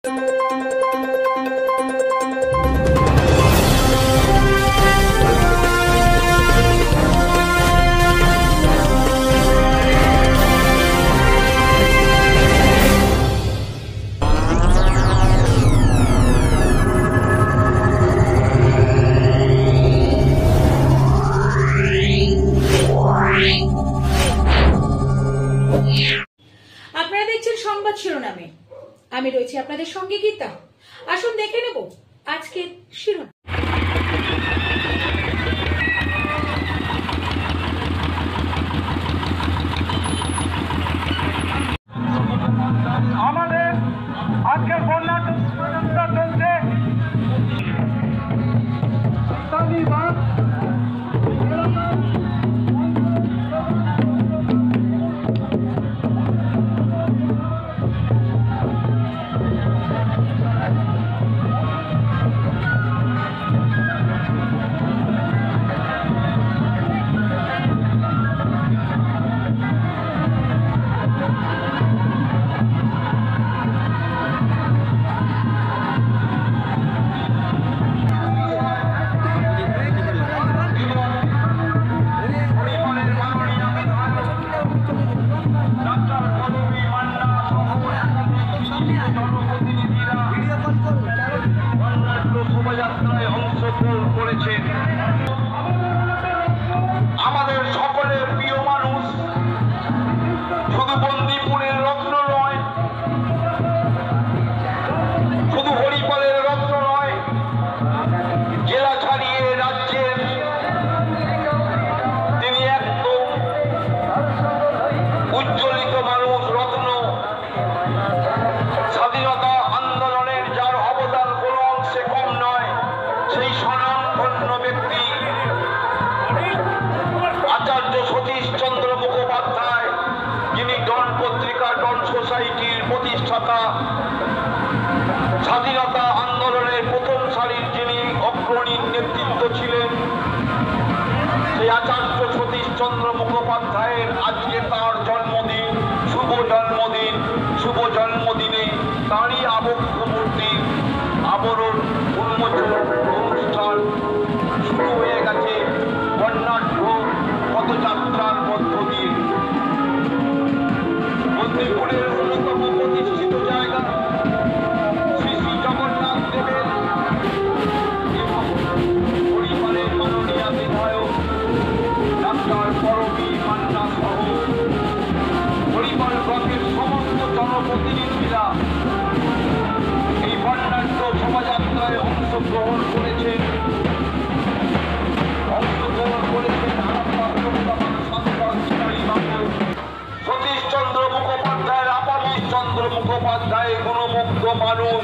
আপনারা দেখছেন সংবাদ শিরোনামে, আমি রয়েছি আপনাদের সঙ্গে গীতা। আসুন দেখে নেব আজকের শিরোনাম। আমাদের আজকের বন্যা চলছে শোভাযাত্রায় অংশগ্রহণ করেছেন আমাদের সকলের প্রিয় মানুষ। শুধু বন্দিপুরের রত্ন নয়, শুধু হরিপালের রত্ন নয়, জেলা ছাড়িয়ে রাজ্যের তিনি একদম উজ্জ্বলিত মানুষ, রত্ন। স্বাধীনতা আন্দোলনের যার অবদান কোনো অংশে কম নয়, সেই স্বনামধন্য ব্যক্তি আচার্য সতীশচন্দ্র মুখোপাধ্যায়, যিনি ডন পত্রিকা, ডন সোসাইটির প্রতিষ্ঠাতা, স্বাধীনতা আন্দোলনের প্রথম সারির যিনি অগ্রণী নেতৃত্ব ছিলেন, সেই আচার্য সতীশচন্দ্র মুখোপাধ্যায়ের আজকে তার জন্মদিন, শুভ জন্মদিন। শুভ জন্মদিনে তাঁরই আবক্ষ মূর্তির আবরণ উন্মোচন অনুষ্ঠান শুরু হয়ে গেছে বর্ণাঢ্য পদযাত্রার মধ্য দিয়ে। বন্দিপুরের অন্যতম প্রতিষ্ঠিত জায়গা শ্রী শ্রী জগন্নাথ দেবের এবং হরিপালের মাননীয় বিধায়ক ডাক্তার পরমী মান্না সহ হরিপাল ব্লকের সমস্ত জনপ্রতিনিধিরা এই বর্ণাঢ্য শোভাযাত্রায় অংশগ্রহণ করেছেন। সতীশচন্দ্র মুখোপাধ্যায়ের, আপামচন্দ্র মুখোপাধ্যায় গুণমুগ্ধ মানুষ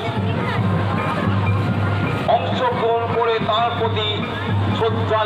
অংশগ্রহণ করে তার প্রতি শ্রদ্ধা